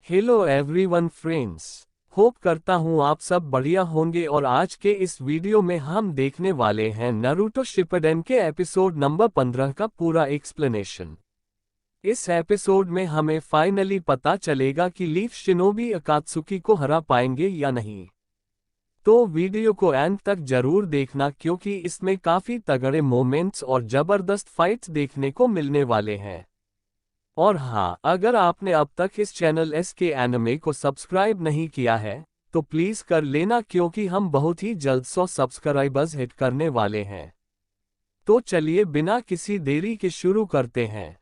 Hello everyone friends. Hope करता हूँ आप सब बढ़िया होंगे और आज के इस वीडियो में हम देखने वाले हैं नारुतो शिपुडेन के एपिसोड नंबर 15 का पूरा एक्सप्लेनेशन। इस एपिसोड में हमें फाइनली पता चलेगा कि लीफ शिनोबी अकात्सुकी को हरा पाएंगे या नहीं। तो वीडियो को एंड तक जरूर देखना क्योंकि इसमें काफी तगड़े मोमेंट्स और जबरदस्त फाइट्स देखने को मिलने वाले हैं। और हाँ, अगर आपने अब तक इस चैनल SK एनिमे को सब्सक्राइब नहीं किया है तो प्लीज कर लेना क्योंकि हम बहुत ही जल्द 100 सब्सक्राइबर्स हिट करने वाले हैं। तो चलिए बिना किसी देरी के शुरू करते हैं।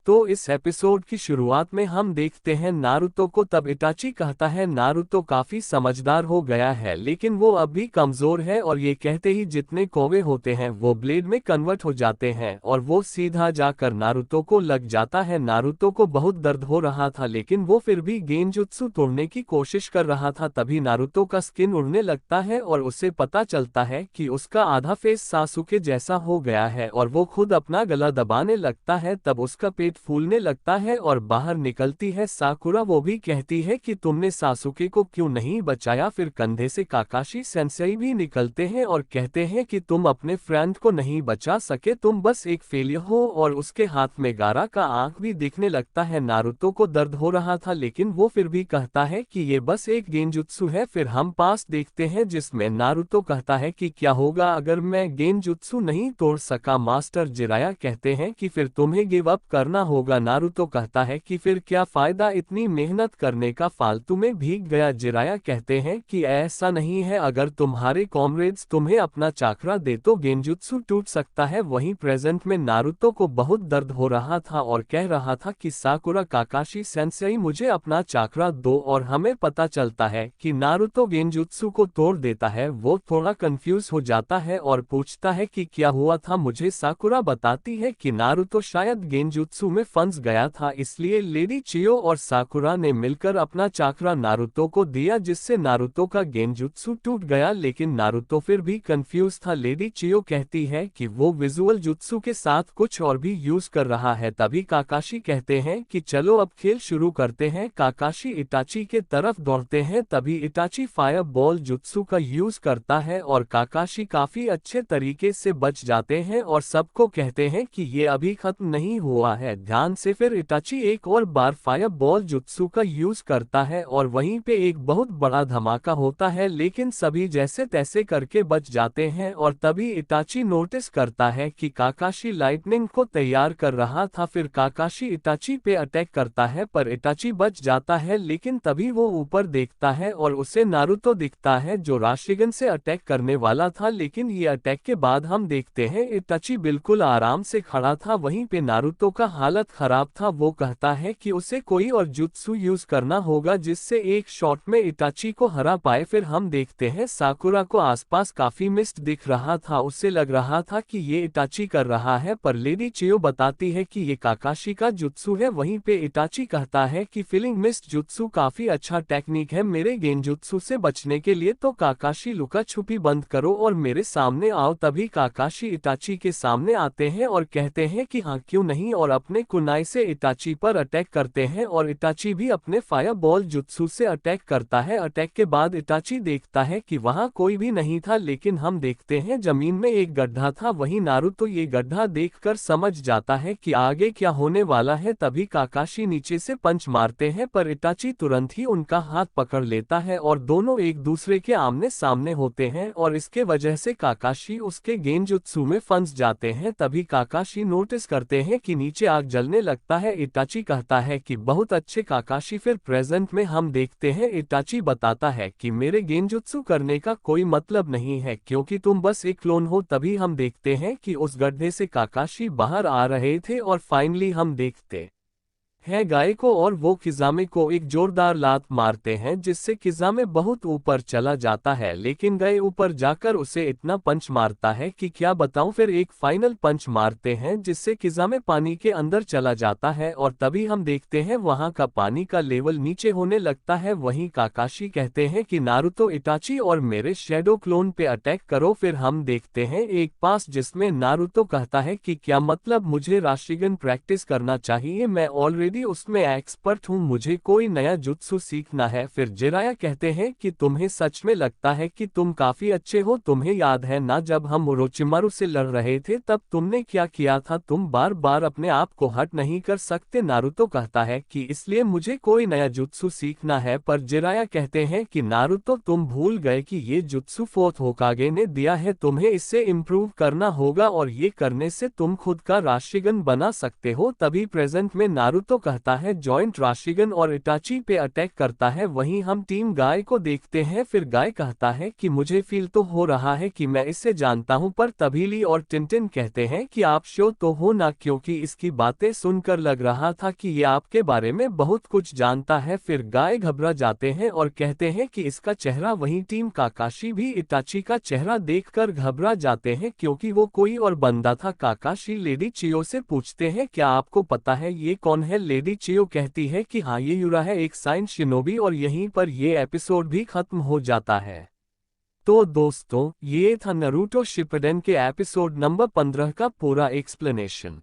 तो इस एपिसोड की शुरुआत में हम देखते हैं नारुतो को। तब इटाची कहता है नारुतो काफी समझदार हो गया है लेकिन वो अब भी कमजोर है, और ये कहते ही जितने कौवे होते हैं वो ब्लेड में कन्वर्ट हो जाते हैं और वो सीधा जाकर नारुतो को लग जाता है। नारुतो को बहुत दर्द हो रहा था लेकिन वो फिर भी गेंजुत्सु तोड़ने की कोशिश कर रहा था। तभी नारुतो का स्किन उड़ने लगता है और उसे पता चलता है कि उसका आधा फेस सासुके जैसा हो गया है और वो खुद अपना गला दबाने लगता है। तब उसका पेट फूलने लगता है और बाहर निकलती है साकुरा। वो भी कहती है कि तुमने सासुके को क्यों नहीं बचाया। फिर कंधे से काकाशी सेंसेई भी निकलते हैं और कहते हैं कि तुम अपने फ्रेंड को नहीं बचा सके, तुम बस एक फेलियर हो। और उसके हाथ में गारा का आंख भी दिखने लगता है। नारुतो को दर्द हो रहा था लेकिन वो फिर भी कहता है कि ये बस एक गेंजुत्सु है। फिर हम पास देखते हैं जिसमें नारुतो कहता है कि क्या होगा अगर मैं गेंजुत्सु नहीं तोड़ सका। मास्टर जिराया कहते हैं कि फिर तुम्हें गिव अप करना होगा। नारुतो कहता है कि फिर क्या फायदा इतनी मेहनत करने का, फालतू में भीग गया। जिराया कहते हैं कि ऐसा नहीं है, अगर तुम्हारे कॉमरेड्स तुम्हें अपना चाकरा दे तो गेंजुत्सु टूट सकता है। वहीं प्रेजेंट में नारुतो को बहुत दर्द हो रहा था और कह रहा था कि साकुरा काकाशी सेंसेई मुझे अपना चाकरा दो। और हमें पता चलता है कि नारुतो गेंजुत्सु को तोड़ देता है। वो थोड़ा कंफ्यूज हो जाता है और पूछता है कि क्या हुआ था मुझे। साकुरा बताती है कि नारुतो शायद गेंजुत्सु में फंस गया था, इसलिए लेडी चियो और साकुरा ने मिलकर अपना चाकरा नारुतो को दिया जिससे नारुतो का गेंजुत्सु टूट गया। लेकिन नारुतो फिर भी कंफ्यूज था। लेडी चियो कहती है कि वो विजुअल जुत्सु के साथ कुछ और भी यूज कर रहा है। तभी काकाशी कहते हैं कि चलो अब खेल शुरू करते हैं। काकाशी इटाची के तरफ दौड़ते हैं। तभी इटाची फायर बॉल जुत्सु का यूज करता है और काकाशी काफी अच्छे तरीके से बच जाते हैं और सबको कहते हैं कि ये अभी खत्म नहीं हुआ है, ध्यान से। फिर इटाची एक और बार फायर बॉल जुत्सु का यूज करता है और वहीं पे एक बहुत बड़ा धमाका होता है लेकिन सभी जैसे तैसे करके बच जाते हैं। और तभी इटाची नोटिस करता है कि काकाशी लाइटनिंग को तैयार कर रहा था। फिर काकाशी इटाची पे अटैक करता है पर इटाची बच जाता है। लेकिन तभी वो ऊपर देखता है और उसे नारुतो दिखता है जो राशिगन से अटैक करने वाला था। लेकिन ये अटैक के बाद हम देखते हैं इटाची बिल्कुल आराम से खड़ा था। वहीं पे नारुतो का हालत खराब था। वो कहता है कि उसे कोई और जुत्सु यूज करना होगा जिससे एक शॉट में इटाची को हरा पाए। फिर हम देखते हैं साकुरा को आसपास काफी मिस्ट दिख रहा था। उससे लग रहा था कि ये इटाची कर रहा है पर लेडी चियो बताती है कि ये काकाशी का जुत्सु है। वहीं पे इटाची कहता है कि फीलिंग मिस्ट जुत्सु काफी अच्छा टेक्निक है मेरे गेंजुत्सु से बचने के लिए, तो काकाशी लुका छुपी बंद करो और मेरे सामने आओ। तभी काकाशी इटाची के सामने आते हैं और कहते हैं कि हाँ क्यों नहीं, और अपने कुनाई से इटाची पर अटैक करते हैं और इटाची भी अपने फायर बॉल जुत्सु से अटैक करता है। अटैक के बाद इटाची देखता है कि वहां कोई भी नहीं था लेकिन हम देखते हैं जमीन में एक गड्ढा था। वहीं नारुतो ये गड्ढा देखकर समझ जाता है कि आगे क्या होने वाला है। तभी काकाशी नीचे से पंच मारते हैं पर इटाची तुरंत ही उनका हाथ पकड़ लेता है और दोनों एक दूसरे के आमने सामने होते हैं और इसके वजह से काकाशी उसके गेंजुत्सु में फंस जाते हैं। तभी काकाशी नोटिस करते हैं कि नीचे आग जलने लगता है। इटाची कहता है कि बहुत अच्छे काकाशी। फिर प्रेजेंट में हम देखते हैं इटाची बताता है कि मेरे गेंजुत्सु करने का कोई मतलब नहीं है क्योंकि तुम बस एक क्लोन हो। तभी हम देखते हैं कि उस गड्ढे से काकाशी बाहर आ रहे थे और फाइनली हम देखते है गाय को और वो किजामे को एक जोरदार लात मारते हैं जिससे किजामे बहुत ऊपर चला जाता है। लेकिन गाय ऊपर जाकर उसे इतना पंच मारता है कि क्या बताऊं। फिर एक फाइनल पंच मारते हैं जिससे किजामे पानी के अंदर चला जाता है और तभी हम देखते हैं वहां का पानी का लेवल नीचे होने लगता है। वहीं काकाशी कहते हैं कि नारुतो इटाची और मेरे शेडो क्लोन पे अटैक करो। फिर हम देखते हैं एक पास जिसमें नारुतो कहता है कि क्या मतलब मुझे राशिगन प्रैक्टिस करना चाहिए, मैं ऑलरेडी ऑलरेडी उसमें एक्सपर्ट हूँ, मुझे कोई नया जुत्सु सीखना है। फिर जिराया कहते हैं कि तुम्हें सच में लगता है कि तुम काफी अच्छे हो? तुम्हें याद है ना जब हम ओरोचिमारू से लड़ रहे थे तब तुमने क्या किया था? तुम बार बार अपने आप को हट नहीं कर सकते। नारुतो कहता है कि इसलिए मुझे कोई नया जुत्सु सीखना है, पर जिराया कहते हैं कि नारुतो तुम भूल गए कि ये जुत्सु फोर्थ होकागे ने दिया है, तुम्हें इससे इम्प्रूव करना होगा और ये करने से तुम खुद का राशिगन बना सकते हो। तभी प्रेजेंट में नारुतो कहता है जॉइंट राशिगन और इटाची पे अटैक करता है। वहीं हम टीम गाय को देखते हैं। फिर गाय कहता है कि मुझे फील तो हो रहा है कि मैं इससे जानता हूं, पर तभी ली और टिनटिन कहते हैं कि आप श्योर तो हो ना, क्योंकि इसकी बातें सुनकर लग रहा था कि ये आपके बारे में बहुत कुछ जानता है। फिर गाय घबरा जाते हैं और कहते हैं कि इसका चेहरा, वहीं टीम काकाशी भी इटाची का चेहरा देखकर घबरा जाते हैं क्योंकि वो कोई और बंदा था। काकाशी लेडी चियो से पूछते हैं क्या आपको पता है ये कौन है? लेडी चियो कहती है कि हाँ, ये यूरा है, एक साइन शिनोबी। और यहीं पर ये एपिसोड भी खत्म हो जाता है। तो दोस्तों, ये था नारुतो शिपुडेन के एपिसोड नंबर 15 का पूरा एक्सप्लेनेशन।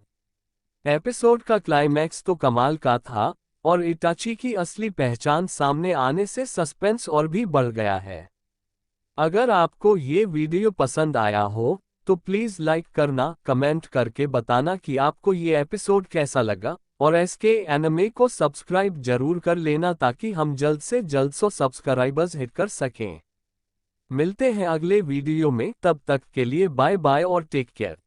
एपिसोड का क्लाइमैक्स तो कमाल का था और इटाची की असली पहचान सामने आने से सस्पेंस और भी बढ़ गया है। अगर आपको ये वीडियो पसंद आया हो तो प्लीज़ लाइक करना, कमेंट करके बताना कि आपको ये एपिसोड कैसा लगा, और एसके एनिमे को सब्सक्राइब जरूर कर लेना ताकि हम जल्द से जल्द 100 सब्सक्राइबर्स हिट कर सकें। मिलते हैं अगले वीडियो में, तब तक के लिए बाय बाय और टेक केयर।